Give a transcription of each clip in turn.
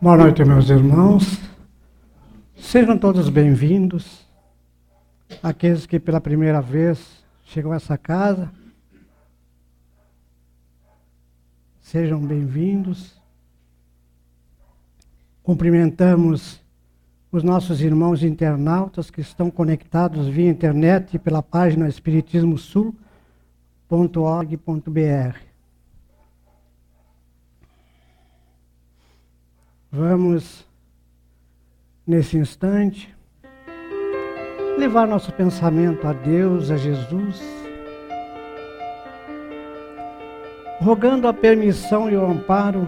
Boa noite, meus irmãos. Sejam todos bem-vindos. Aqueles que pela primeira vez chegam a essa casa, sejam bem-vindos. Cumprimentamos os nossos irmãos internautas que estão conectados via internet pela página espiritismosul.org.br. Vamos, nesse instante, levar nosso pensamento a Deus, a Jesus, rogando a permissão e o amparo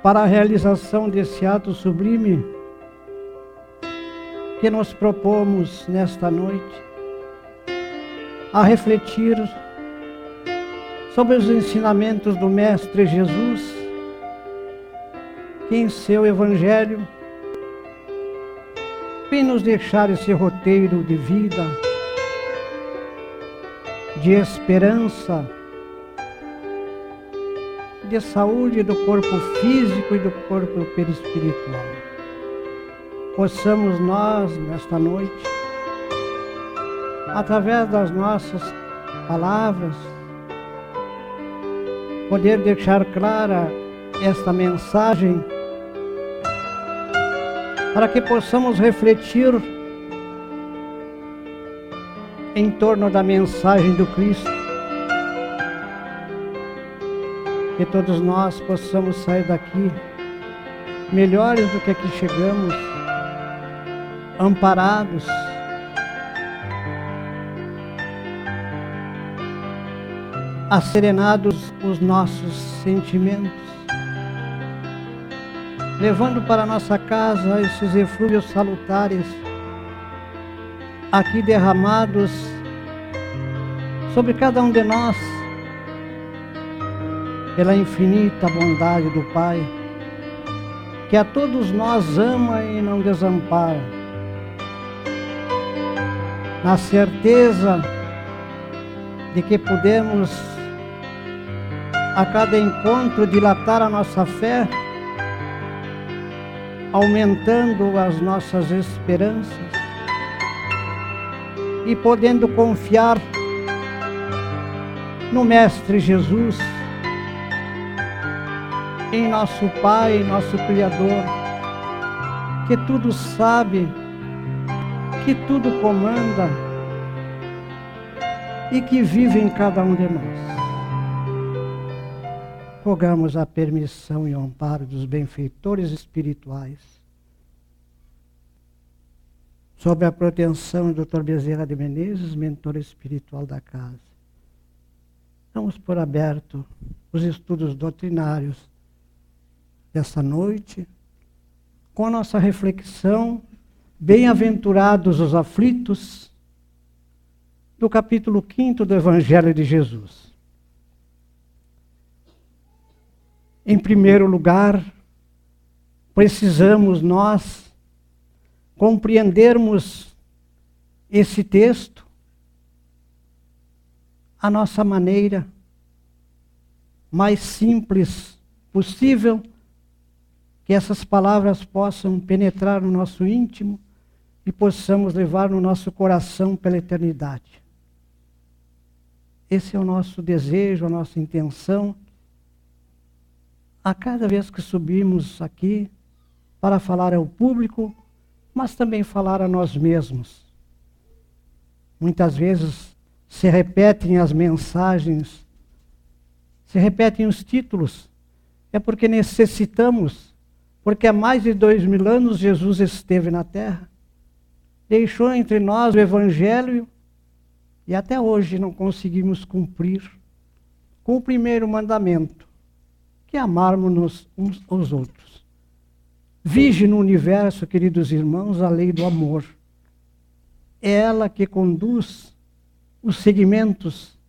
para a realização desse ato sublime que nos propomos nesta noite, a refletir sobre os ensinamentos do Mestre Jesus, que em seu Evangelho vem nos deixar esse roteiro de vida, de esperança, de saúde do corpo físico e do corpo perispiritual. Possamos nós, nesta noite, através das nossas palavras, poder deixar clara esta mensagem, para que possamos refletir em torno da mensagem do Cristo. Que todos nós possamos sair daqui melhores do que aqui chegamos, amparados, asserenados os nossos sentimentos, levando para nossa casa esses eflúvios salutares aqui derramados sobre cada um de nós, pela infinita bondade do Pai, que a todos nós ama e não desampara, na certeza de que podemos a cada encontro dilatar a nossa fé, aumentando as nossas esperanças e podendo confiar no Mestre Jesus, em nosso Pai, nosso Criador, que tudo sabe, que tudo comanda e que vive em cada um de nós. Rogamos a permissão e o amparo dos benfeitores espirituais, sob a proteção do Dr. Bezerra de Menezes, mentor espiritual da casa. Vamos por aberto os estudos doutrinários desta noite, com a nossa reflexão, bem-aventurados os aflitos, do capítulo 5 do Evangelho de Jesus. Em primeiro lugar, precisamos nós compreendermos esse texto à nossa maneira mais simples possível, que essas palavras possam penetrar no nosso íntimo e possamos levar no nosso coração pela eternidade. Esse é o nosso desejo, a nossa intenção, a cada vez que subimos aqui para falar ao público, mas também falar a nós mesmos. Muitas vezes se repetem as mensagens, se repetem os títulos, é porque necessitamos, porque há mais de 2000 anos Jesus esteve na terra, deixou entre nós o Evangelho e até hoje não conseguimos cumprir com o primeiro mandamento, que é amarmos-nos uns aos outros. Vige no universo, queridos irmãos, a lei do amor. É ela que conduz os segmentos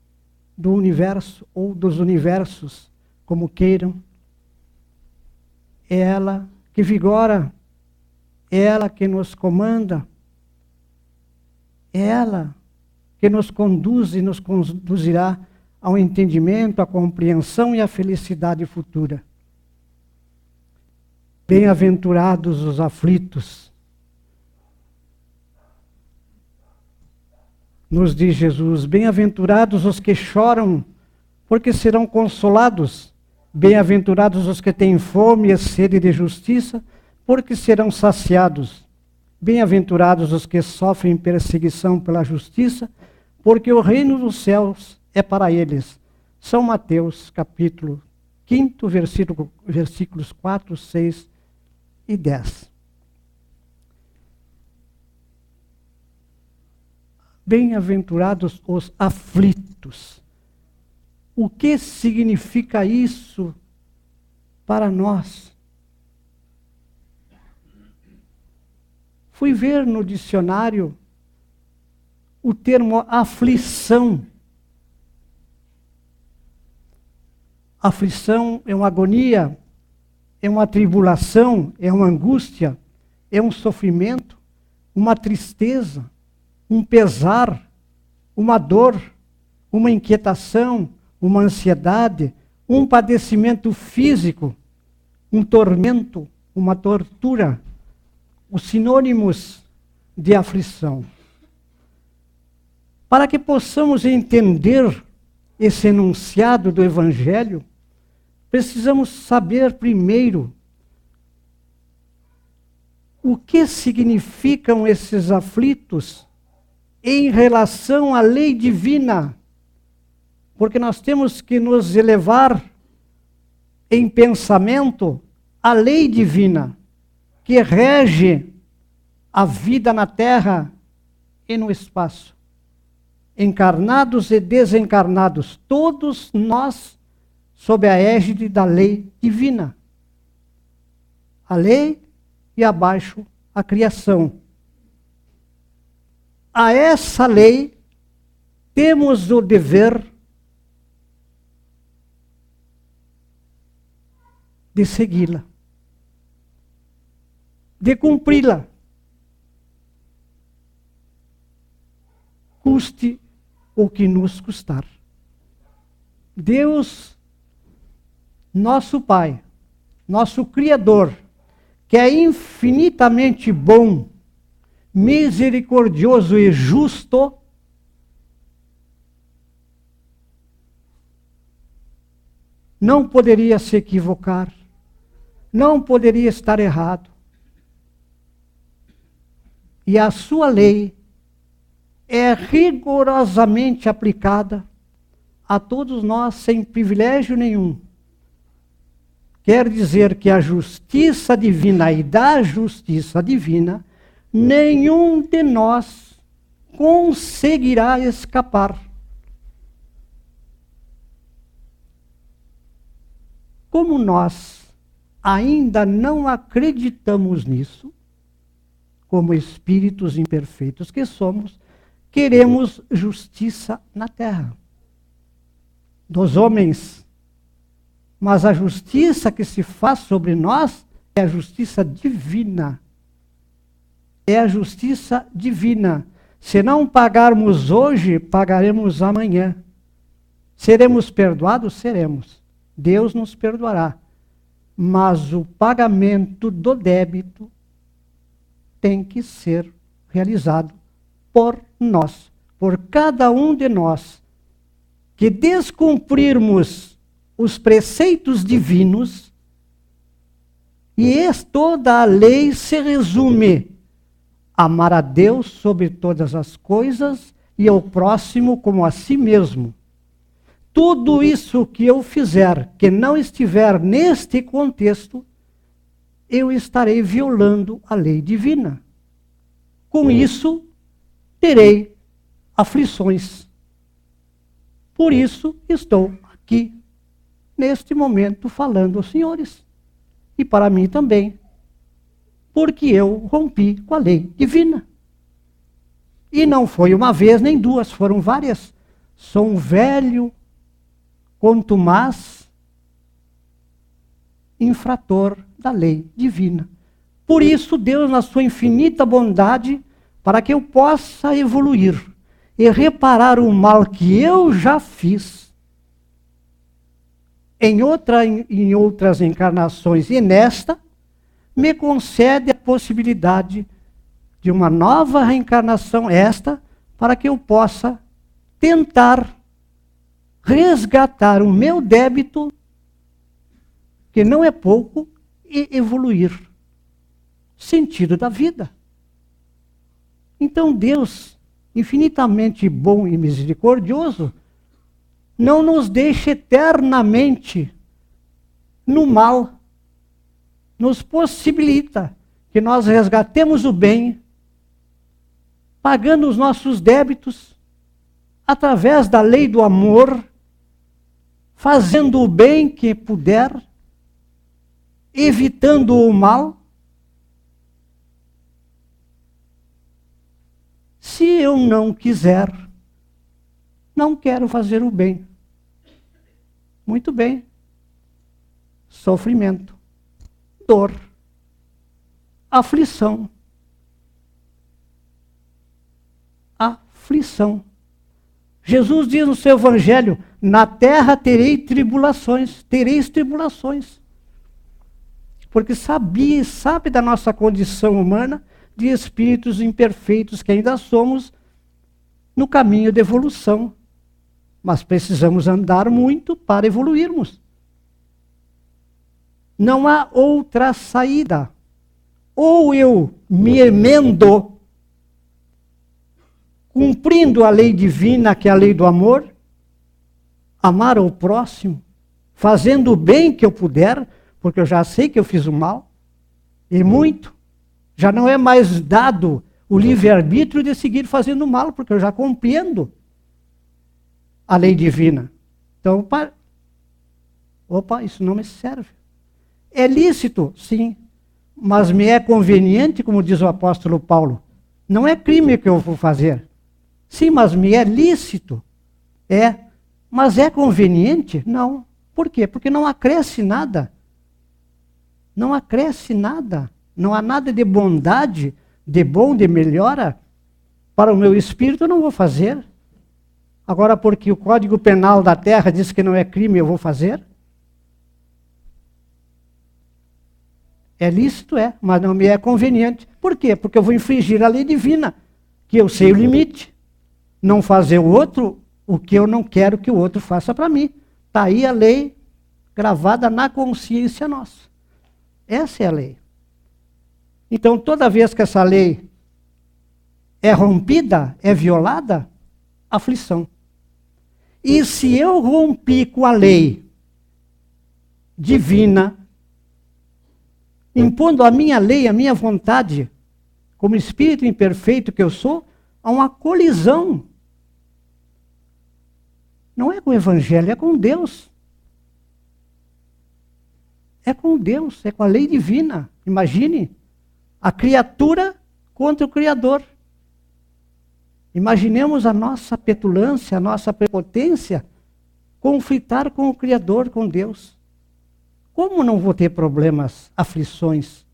do universo ou dos universos, como queiram. É ela que vigora, é ela que nos comanda, é ela que nos conduz e nos conduzirá ao entendimento, à compreensão e à felicidade futura. Bem-aventurados os aflitos. Nos diz Jesus, bem-aventurados os que choram, porque serão consolados. Bem-aventurados os que têm fome e sede de justiça, porque serão saciados. Bem-aventurados os que sofrem perseguição pela justiça, porque o reino dos céus é para eles. São Mateus, capítulo 5, versículos 4, 6 e 10. Bem-aventurados os aflitos. O que significa isso para nós? Fui ver no dicionário o termo aflição. Aflição é uma agonia, é uma tribulação, é uma angústia, é um sofrimento, uma tristeza, um pesar, uma dor, uma inquietação, uma ansiedade, um padecimento físico, um tormento, uma tortura. Os sinônimos de aflição. Para que possamos entender esse enunciado do Evangelho, precisamos saber primeiro o que significam esses aflitos em relação à lei divina. Porque nós temos que nos elevar em pensamento à lei divina, que rege a vida na terra e no espaço. Encarnados e desencarnados, todos nós sob a égide da lei divina. A lei e abaixo a criação. A essa lei temos o dever de segui-la, de cumpri-la, custe o que nos custar. Deus, nosso Pai, nosso Criador, que é infinitamente bom, misericordioso e justo, não poderia se equivocar, não poderia estar errado. E a sua lei é rigorosamente aplicada a todos nós sem privilégio nenhum. Quer dizer que a justiça divina e da justiça divina, nenhum de nós conseguirá escapar. Como nós ainda não acreditamos nisso, como espíritos imperfeitos que somos, queremos justiça na terra dos homens. Mas a justiça que se faz sobre nós é a justiça divina. É a justiça divina. Se não pagarmos hoje, pagaremos amanhã. Seremos perdoados? Seremos. Deus nos perdoará. Mas o pagamento do débito tem que ser realizado por nós, por cada um de nós, que descumprirmos os preceitos divinos, e toda a lei se resume: amar a Deus sobre todas as coisas e ao próximo como a si mesmo. Tudo isso que eu fizer que não estiver neste contexto, eu estarei violando a lei divina. Com isso, terei aflições. Por isso, estou aqui, neste momento, falando aos senhores. E para mim também. Porque eu rompi com a lei divina. E não foi uma vez nem duas, foram várias. Sou um velho, contumaz infrator da lei divina. Por isso, Deus, na sua infinita bondade, para que eu possa evoluir e reparar o mal que eu já fiz em outras encarnações e nesta, me concede a possibilidade de uma nova reencarnação, para que eu possa tentar resgatar o meu débito, que não é pouco, e evoluir. Sentido da vida. Então Deus, infinitamente bom e misericordioso, não nos deixa eternamente no mal. Nos possibilita que nós resgatemos o bem, pagando os nossos débitos, através da lei do amor, fazendo o bem que puder, evitando o mal. Se eu não quiser, não quero fazer o bem. Muito bem. Sofrimento, dor, aflição. Aflição. Jesus diz no seu evangelho, na terra tereis tribulações. Porque sabe da nossa condição humana, de espíritos imperfeitos que ainda somos, no caminho de evolução. Mas precisamos andar muito para evoluirmos. Não há outra saída. Ou eu me emendo, cumprindo a lei divina, que é a lei do amor, amar ao próximo, fazendo o bem que eu puder, porque eu já sei que eu fiz o mal, e muito. Já não é mais dado o livre-arbítrio de seguir fazendo mal, porque eu já compreendo a lei divina. Então, isso não me serve. É lícito, sim, mas me é conveniente, como diz o apóstolo Paulo. Não é crime que eu vou fazer. Sim, mas me é lícito. Mas é conveniente? Não. Por quê? Porque não acresce nada. Não acresce nada. Não há nada de bondade, de bom, de melhora para o meu espírito, eu não vou fazer. Agora, porque o Código Penal da Terra diz que não é crime, eu vou fazer? É lícito, mas não me é conveniente. Por quê? Porque eu vou infringir a lei divina, que eu sei o limite. Não fazer o outro o que eu não quero que o outro faça para mim. Está aí a lei gravada na consciência nossa. Essa é a lei. Então, toda vez que essa lei é rompida, é violada, aflição. E se eu rompi com a lei divina, impondo a minha lei, a minha vontade, como espírito imperfeito que eu sou, há uma colisão. Não é com o Evangelho, é com Deus. É com Deus, é com a lei divina. Imagine a criatura contra o Criador. Imaginemos a nossa petulância, a nossa prepotência, conflitar com o Criador, com Deus. Como não vou ter problemas, aflições?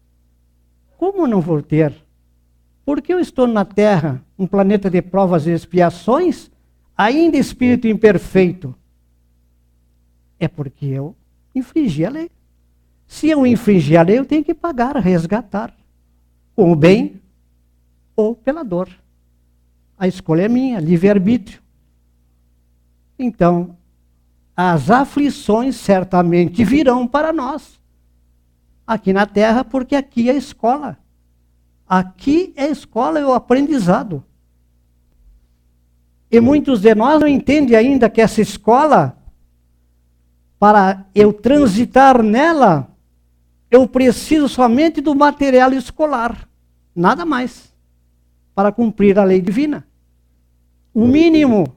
Como não vou ter? Porque eu estou na Terra, um planeta de provas e expiações, ainda espírito imperfeito. É porque eu infringi a lei. Se eu infringir a lei, eu tenho que pagar, resgatar. Com o bem ou pela dor. A escolha é minha, livre-arbítrio. Então, as aflições certamente virão para nós. Aqui na Terra, porque aqui é a escola. Aqui é a escola, é o aprendizado. E muitos de nós não entendem ainda que essa escola, para eu transitar nela, eu preciso somente do material escolar. Nada mais. Para cumprir a lei divina. O mínimo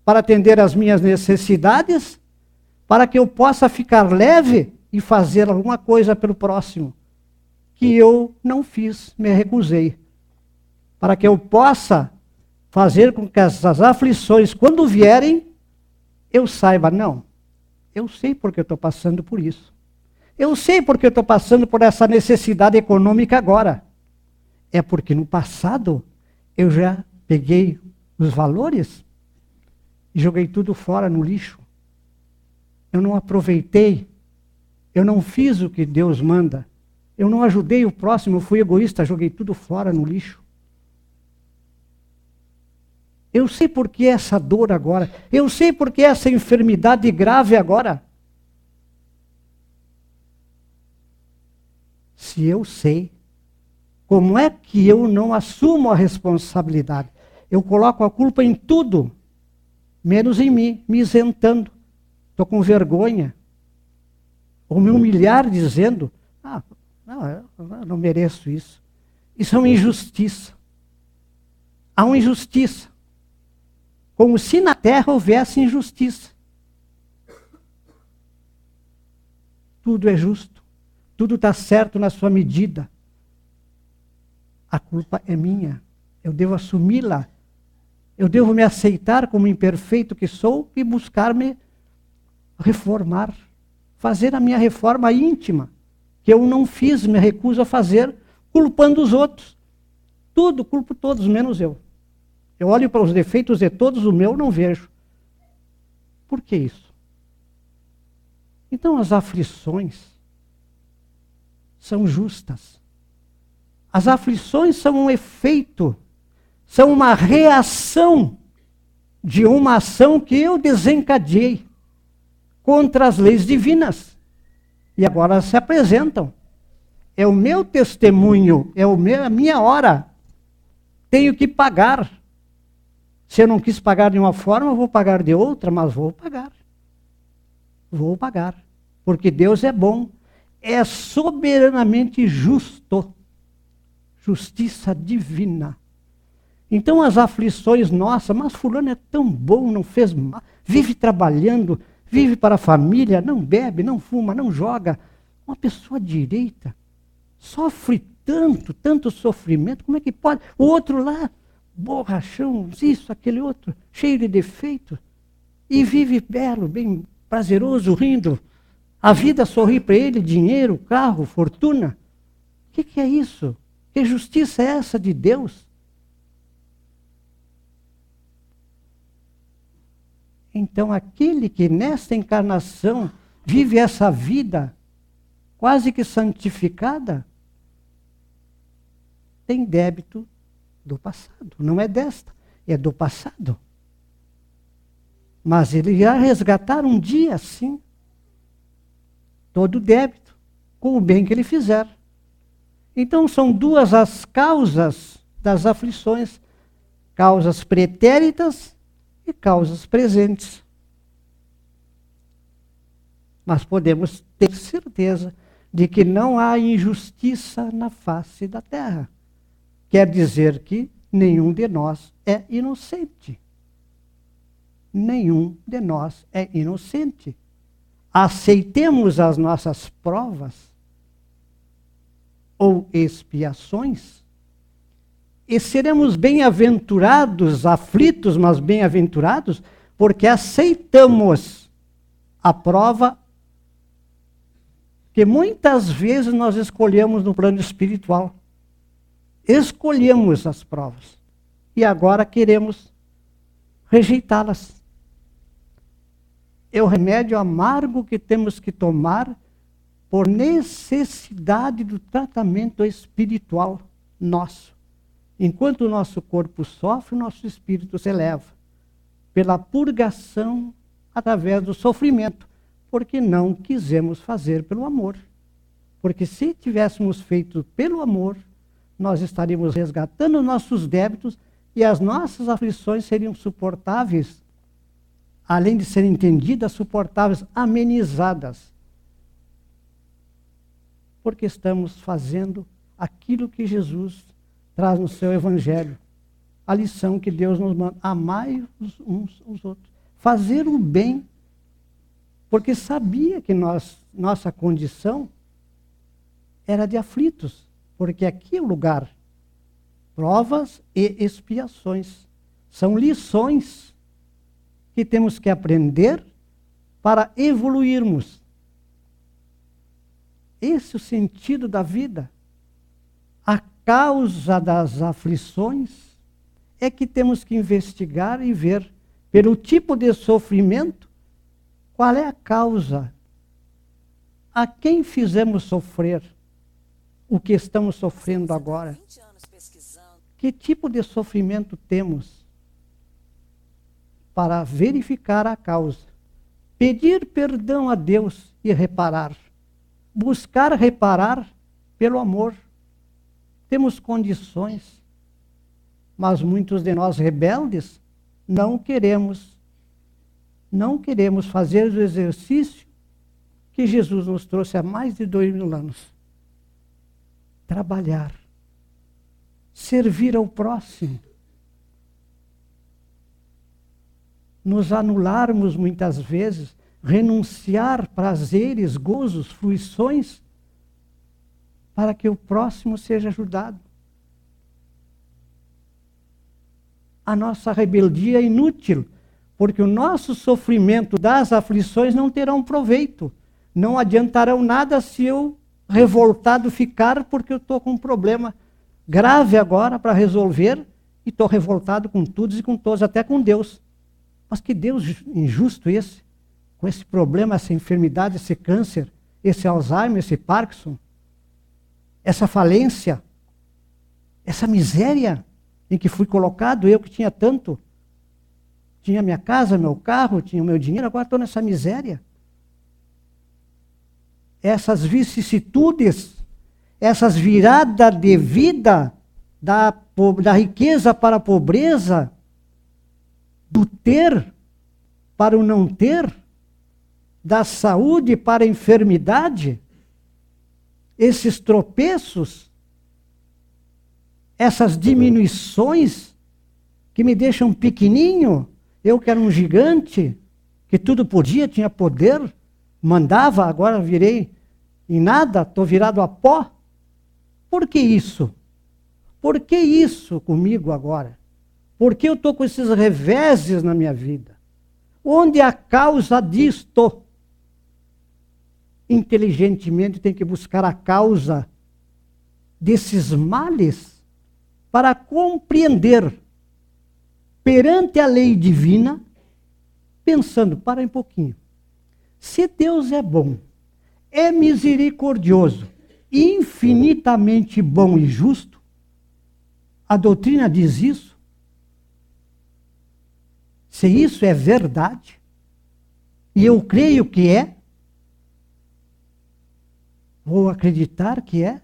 para atender às minhas necessidades, para que eu possa ficar leve e fazer alguma coisa pelo próximo, que eu não fiz, me recusei. Para que eu possa fazer com que essas aflições, quando vierem, eu saiba, não, eu sei porque eu estou passando por isso. Eu sei porque eu estou passando por essa necessidade econômica agora. É porque no passado eu já peguei os valores e joguei tudo fora no lixo. Eu não aproveitei, eu não fiz o que Deus manda. Eu não ajudei o próximo, eu fui egoísta, joguei tudo fora no lixo. Eu sei por que essa dor agora. Eu sei por que essa enfermidade grave agora. Se eu sei, como é que eu não assumo a responsabilidade? Eu coloco a culpa em tudo, menos em mim, me isentando. Estou com vergonha. Ou me humilhar dizendo, eu não mereço isso. Isso é uma injustiça. Há uma injustiça. Como se na terra houvesse injustiça. Tudo é justo. Tudo está certo na sua medida. A culpa é minha. Eu devo assumi-la. Eu devo me aceitar como imperfeito que sou e buscar me reformar. Fazer a minha reforma íntima. Que eu não fiz, me recuso a fazer, culpando os outros. Tudo, culpo todos, menos eu. Eu olho para os defeitos de todos, o meu não vejo. Por que isso? Então as aflições são justas. As aflições são um efeito, são uma reação de uma ação que eu desencadeei contra as leis divinas. E agora elas se apresentam. É o meu testemunho, é a minha hora. Tenho que pagar. Se eu não quis pagar de uma forma, eu vou pagar de outra, mas vou pagar. Vou pagar. Porque Deus é bom. É soberanamente justo. Justiça divina. Então as aflições, nossa, mas fulano é tão bom, não fez mal, vive trabalhando, vive para a família, não bebe, não fuma, não joga. Uma pessoa direita sofre tanto sofrimento, como é que pode? O outro lá, borrachão, isso, aquele outro, cheio de defeito, e vive belo, bem prazeroso, rindo. A vida sorri para ele, dinheiro, carro, fortuna. O que é isso? Que justiça é essa de Deus? Então, aquele que nesta encarnação vive essa vida quase que santificada, tem débito do passado. Não é desta, é do passado. Mas ele irá resgatar um dia, sim, todo o débito, com o bem que ele fizer. Então, são duas as causas das aflições: causas pretéritas e causas presentes. Mas podemos ter certeza de que não há injustiça na face da terra. Quer dizer que nenhum de nós é inocente. Nenhum de nós é inocente. Aceitemos as nossas provas ou expiações e seremos bem-aventurados, aflitos, mas bem-aventurados, porque aceitamos a prova que muitas vezes nós escolhemos no plano espiritual. Escolhemos as provas e agora queremos rejeitá-las. É o remédio amargo que temos que tomar por necessidade do tratamento espiritual nosso. Enquanto o nosso corpo sofre, o nosso espírito se eleva pela purgação através do sofrimento, porque não quisemos fazer pelo amor. Porque se tivéssemos feito pelo amor, nós estaríamos resgatando nossos débitos e as nossas aflições seriam suportáveis, além de serem entendidas, suportáveis, amenizadas. Porque estamos fazendo aquilo que Jesus traz no seu Evangelho. A lição que Deus nos manda: amai uns os outros. Fazer o bem, porque sabia que nossa condição era de aflitos, porque aqui é o lugar. Provas e expiações. São lições que temos que aprender para evoluirmos. Esse é o sentido da vida. A causa das aflições é que temos que investigar e ver, pelo tipo de sofrimento, qual é a causa. A quem fizemos sofrer? o que estamos sofrendo agora? Que tipo de sofrimento temos para verificar a causa? Pedir perdão a Deus e reparar. Buscar reparar pelo amor. Temos condições, mas muitos de nós rebeldes não queremos fazer o exercício que Jesus nos trouxe há mais de 2000 anos. Trabalhar, servir ao próximo, nos anularmos muitas vezes, renunciar prazeres, gozos, fruições, para que o próximo seja ajudado. A nossa rebeldia é inútil, porque o nosso sofrimento das aflições não terão proveito, não adiantarão nada se eu revoltado ficar, porque eu estou com um problema grave agora para resolver, e estou revoltado com tudo e com todos, até com Deus. Mas que Deus injusto esse, com esse problema, essa enfermidade, esse câncer, esse Alzheimer, esse Parkinson, essa falência, essa miséria em que fui colocado, eu que tinha tanto, tinha minha casa, meu carro, tinha o meu dinheiro, agora estou nessa miséria. Essas vicissitudes, essas viradas de vida, da riqueza para a pobreza, do ter para o não ter, da saúde para a enfermidade, esses tropeços, essas diminuições que me deixam pequenininho, eu que era um gigante, que tudo podia, tinha poder, mandava, agora virei em nada, estou virado a pó. Por que isso? Por que isso comigo agora? Por que eu estou com esses reveses na minha vida? Onde é a causa disto? Inteligentemente tem que buscar a causa desses males para compreender perante a lei divina, pensando, para um pouquinho, se Deus é bom, é misericordioso, infinitamente bom e justo, a doutrina diz isso, se isso é verdade, e eu creio que é, vou acreditar que é,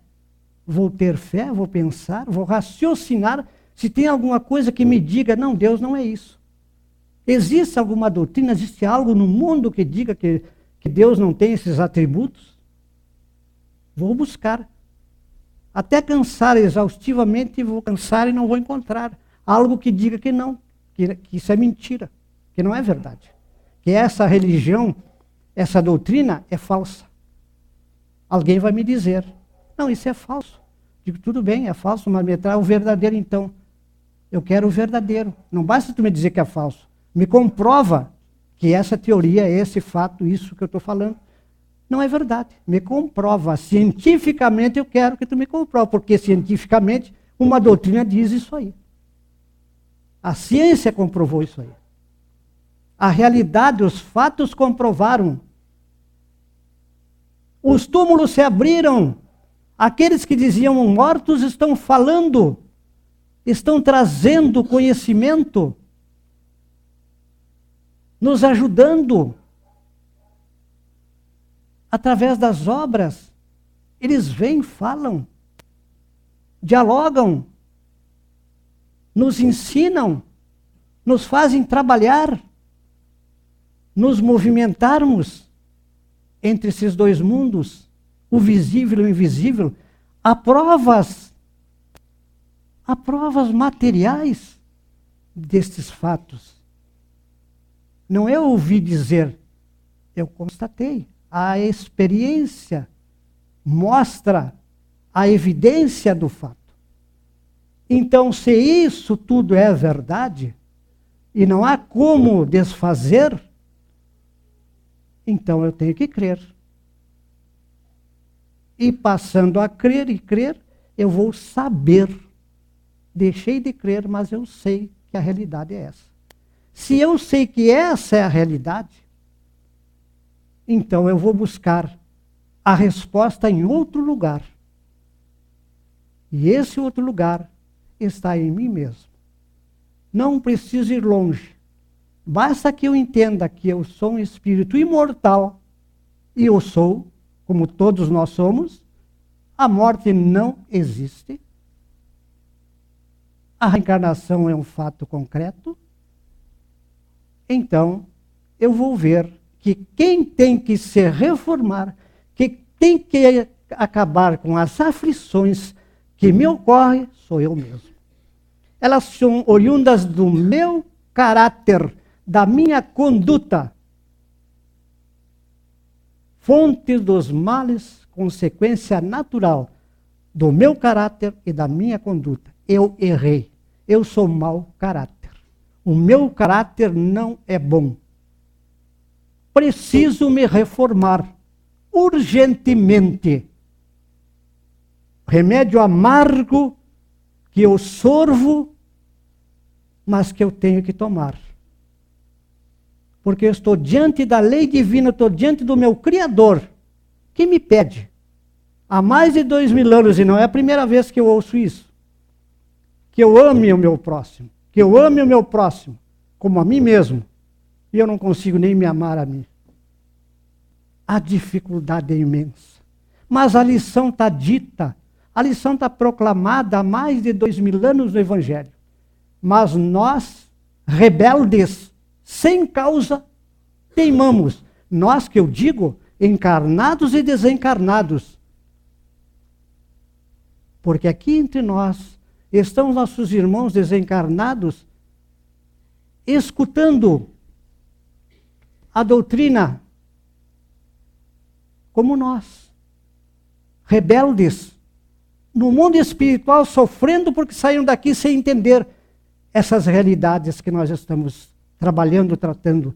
vou ter fé, vou pensar, vou raciocinar, se tem alguma coisa que me diga, não, Deus não é isso. Existe alguma doutrina, existe algo no mundo que diga que Deus não tem esses atributos? Vou buscar. Até cansar exaustivamente, vou cansar e não vou encontrar algo que diga que não, que isso é mentira, que não é verdade. Que essa religião, essa doutrina é falsa. Alguém vai me dizer, não, isso é falso. Digo, tudo bem, é falso, mas me traz o verdadeiro então. Eu quero o verdadeiro. Não basta tu me dizer que é falso. Me comprova que essa teoria, esse fato, isso que eu estou falando, não é verdade. Me comprova. Cientificamente eu quero que tu me comprove, porque cientificamente uma doutrina diz isso aí. A ciência comprovou isso aí. A realidade, os fatos comprovaram. Os túmulos se abriram. Aqueles que diziam mortos estão falando, estão trazendo conhecimento, nos ajudando. Através das obras, eles vêm, falam, dialogam, nos ensinam, nos fazem trabalhar, nos movimentarmos entre esses dois mundos, o visível e o invisível, há provas materiais destes fatos. Não é ouvir dizer, eu constatei. A experiência mostra a evidência do fato. Então, se isso tudo é verdade, e não há como desfazer, então eu tenho que crer. E passando a crer e crer, eu vou saber. Deixei de crer, mas eu sei que a realidade é essa. Se eu sei que essa é a realidade, então eu vou buscar a resposta em outro lugar. E esse outro lugar está em mim mesmo. Não preciso ir longe. Basta que eu entenda que eu sou um espírito imortal, e eu sou, como todos nós somos, a morte não existe, a reencarnação é um fato concreto, então eu vou ver que quem tem que se reformar, que tem que acabar com as aflições que me ocorrem, sou eu mesmo. Elas são oriundas do meu caráter, da minha conduta. Fonte dos males, consequência natural do meu caráter e da minha conduta. Eu errei. Eu sou mau caráter. O meu caráter não é bom. Preciso me reformar urgentemente. Remédio amargo que eu sorvo, mas que eu tenho que tomar. Porque eu estou diante da lei divina, estou diante do meu Criador, que me pede, há mais de 2000 anos, e não é a primeira vez que eu ouço isso, que eu ame o meu próximo, que eu ame o meu próximo, como a mim mesmo, e eu não consigo nem me amar a mim. A dificuldade é imensa. Mas a lição está dita, a lição está proclamada há mais de 2000 anos no Evangelho. Mas nós, rebeldes, sem causa, teimamos. Nós, que eu digo, encarnados e desencarnados. Porque aqui entre nós estão nossos irmãos desencarnados escutando a doutrina como nós. Rebeldes, no mundo espiritual, sofrendo porque saíram daqui sem entender essas realidades que nós estamos trabalhando, tratando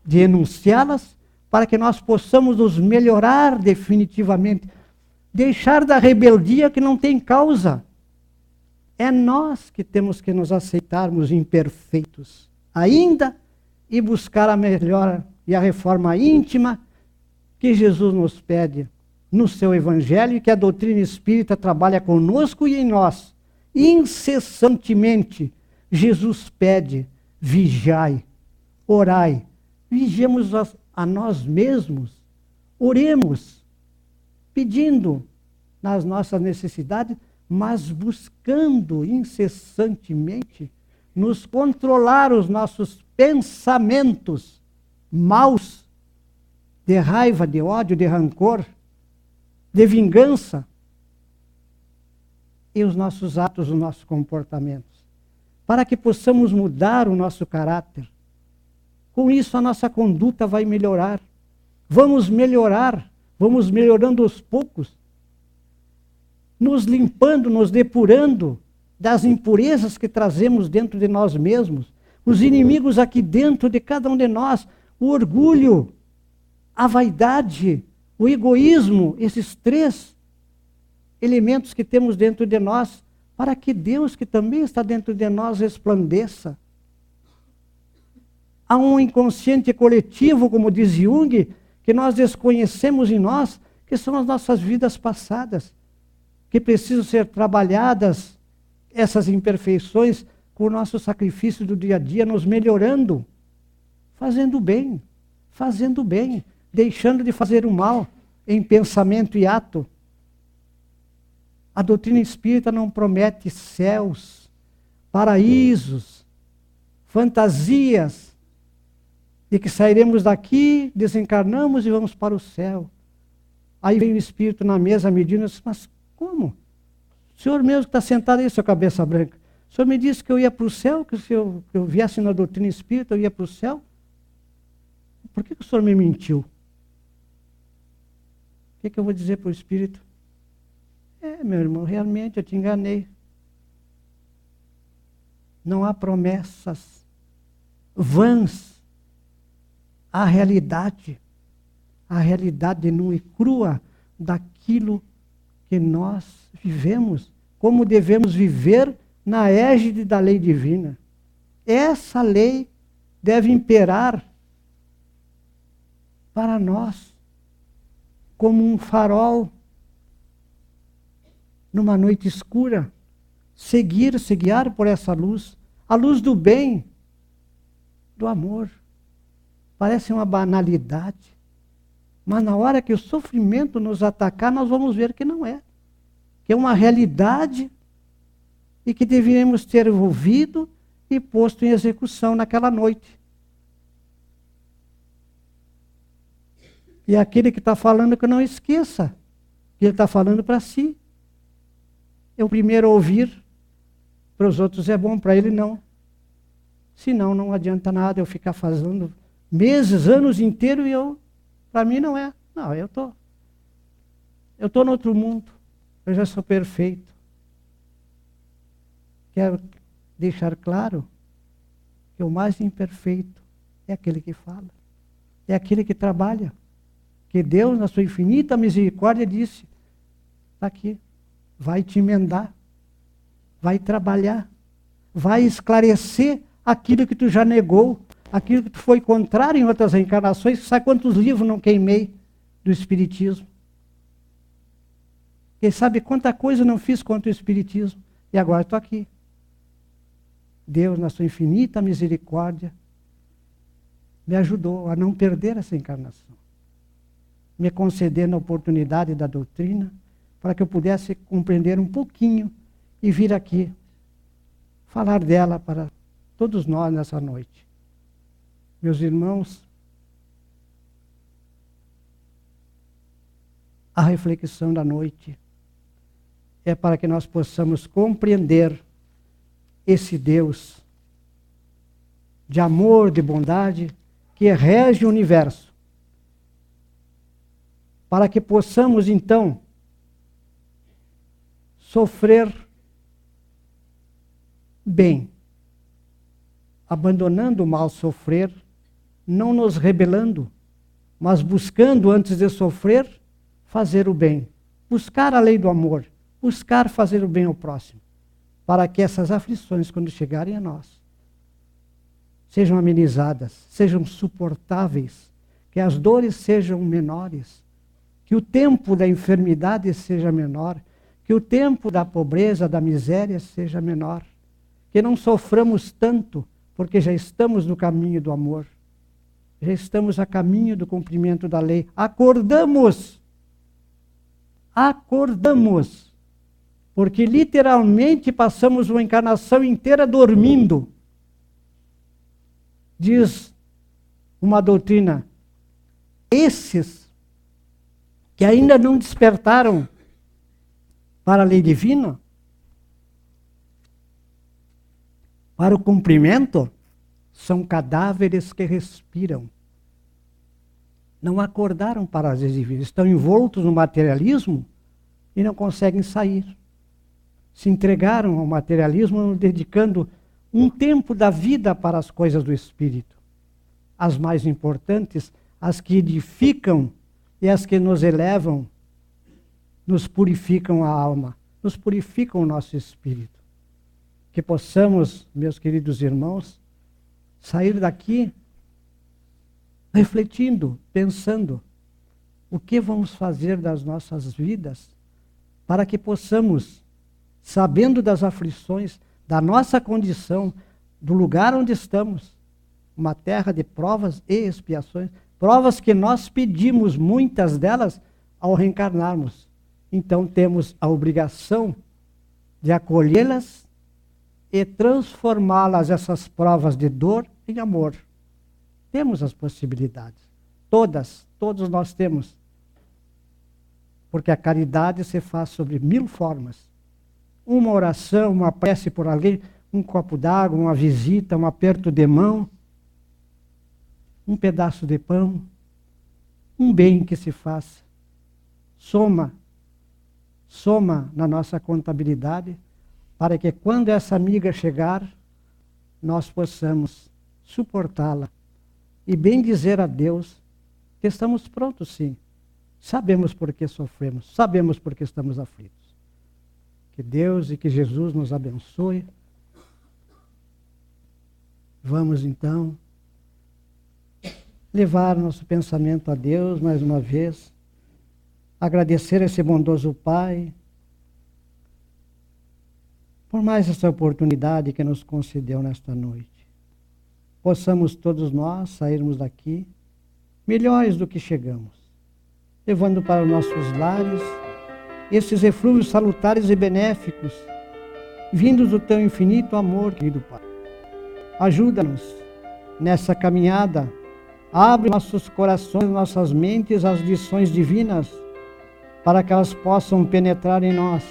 de enunciá-las, para que nós possamos nos melhorar definitivamente, deixar da rebeldia que não tem causa. É nós que temos que nos aceitarmos imperfeitos ainda e buscar a melhora e a reforma íntima que Jesus nos pede no seu Evangelho e que a doutrina espírita trabalha conosco e em nós. Incessantemente, Jesus pede, vigiai, orai, vigiemos a nós mesmos, oremos, pedindo nas nossas necessidades, mas buscando incessantemente nos controlar os nossos pensamentos maus, de raiva, de ódio, de rancor, de vingança, e os nossos atos, os nossos comportamentos, para que possamos mudar o nosso caráter. Com isso a nossa conduta vai melhorar. Vamos melhorar, vamos melhorando aos poucos, nos limpando, nos depurando das impurezas que trazemos dentro de nós mesmos, os inimigos aqui dentro de cada um de nós, o orgulho, a vaidade, o egoísmo, esses 3 elementos que temos dentro de nós, para que Deus, que também está dentro de nós, resplandeça. Há um inconsciente coletivo, como diz Jung, que nós desconhecemos em nós, que são as nossas vidas passadas, que precisam ser trabalhadas, essas imperfeições, com o nosso sacrifício do dia a dia, nos melhorando, fazendo bem, deixando de fazer o mal em pensamento e ato. A doutrina espírita não promete céus, paraísos, fantasias, de que sairemos daqui, desencarnamos e vamos para o céu. Aí vem o espírito na mesa medindo, mas como? O senhor mesmo que está sentado aí, sua cabeça branca, o senhor me disse que eu ia para o céu, que se eu viesse na doutrina espírita eu ia para o céu? Por que o senhor me mentiu? O que eu vou dizer para o espírito? Meu irmão, realmente eu te enganei. Não há promessas vãs. Há realidade. A realidade nua e crua daquilo que nós vivemos. Como devemos viver na égide da lei divina. Essa lei deve imperar para nós como um farol numa noite escura, se guiar por essa luz, a luz do bem, do amor. Parece uma banalidade, mas na hora que o sofrimento nos atacar, nós vamos ver que não é. Que é uma realidade e que deveríamos ter ouvido e posto em execução naquela noite. E aquele que está falando, que não esqueça que ele está falando para si. É o primeiro a ouvir, para os outros é bom, para ele não. Senão não adianta nada eu ficar fazendo meses, anos inteiros e para mim não é. Não, eu tô no outro mundo, eu já sou perfeito. Quero deixar claro que o mais imperfeito é aquele que fala, é aquele que trabalha. Que Deus, na sua infinita misericórdia, disse, está aqui, vai te emendar, vai trabalhar, vai esclarecer aquilo que tu já negou, aquilo que tu foi contrário em outras reencarnações. Sabe quantos livros não queimei do Espiritismo? Quem sabe quanta coisa não fiz contra o Espiritismo, e agora estou aqui. Deus, na sua infinita misericórdia, me ajudou a não perder essa encarnação, me concedendo a oportunidade da doutrina, para que eu pudesse compreender um pouquinho e vir aqui falar dela para todos nós nessa noite. Meus irmãos, a reflexão da noite é para que nós possamos compreender esse Deus de amor, de bondade, que rege o universo. Para que possamos, então, sofrer bem, abandonando o mal sofrer, não nos rebelando, mas buscando, antes de sofrer, fazer o bem. Buscar a lei do amor, buscar fazer o bem ao próximo, para que essas aflições, quando chegarem a nós, sejam amenizadas, sejam suportáveis, que as dores sejam menores, que o tempo da enfermidade seja menor, que o tempo da pobreza, da miséria seja menor, que não soframos tanto, porque já estamos no caminho do amor, já estamos a caminho do cumprimento da lei. Acordamos, porque literalmente passamos uma encarnação inteira dormindo. Diz uma doutrina, esses que ainda não despertaram para a lei divina, para o cumprimento, são cadáveres que respiram. Não acordaram para as leis divinas, estão envoltos no materialismo e não conseguem sair. Se entregaram ao materialismo, dedicando um tempo da vida para as coisas do Espírito. As mais importantes, as que edificam e as que nos elevam, nos purificam a alma, nos purificam o nosso espírito. Que possamos, meus queridos irmãos, sair daqui refletindo, pensando o que vamos fazer das nossas vidas para que possamos, sabendo das aflições, da nossa condição, do lugar onde estamos, uma terra de provas e expiações, provas que nós pedimos, muitas delas, ao reencarnarmos. Então temos a obrigação de acolhê-las e transformá-las, essas provas de dor, em amor. Temos as possibilidades. Todos nós temos. Porque a caridade se faz sobre 1000 formas. Uma oração, uma prece por alguém, um copo d'água, uma visita, um aperto de mão, um pedaço de pão, um bem que se faça. Soma na nossa contabilidade, para que quando essa amiga chegar, nós possamos suportá-la e bem dizer a Deus que estamos prontos, sim. Sabemos por que sofremos, sabemos por que estamos aflitos. Que Deus e que Jesus nos abençoe. Vamos então levar nosso pensamento a Deus mais uma vez, agradecer a esse bondoso Pai por mais essa oportunidade que nos concedeu nesta noite. Possamos todos nós sairmos daqui melhores do que chegamos, levando para os nossos lares esses eflúvios salutares e benéficos, vindos do teu infinito amor, querido Pai. Ajuda-nos nessa caminhada, abre nossos corações, nossas mentes às lições divinas, para que elas possam penetrar em nós,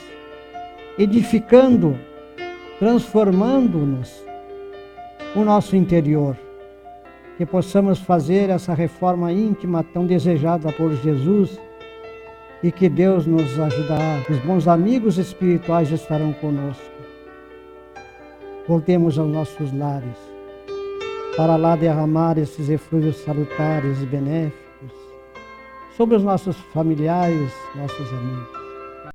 edificando, transformando-nos o nosso interior, que possamos fazer essa reforma íntima tão desejada por Jesus e que Deus nos ajudará. Os bons amigos espirituais estarão conosco. Voltemos aos nossos lares, para lá derramar esses eflúvios salutares e benéficos sobre os nossos familiares, nossos amigos.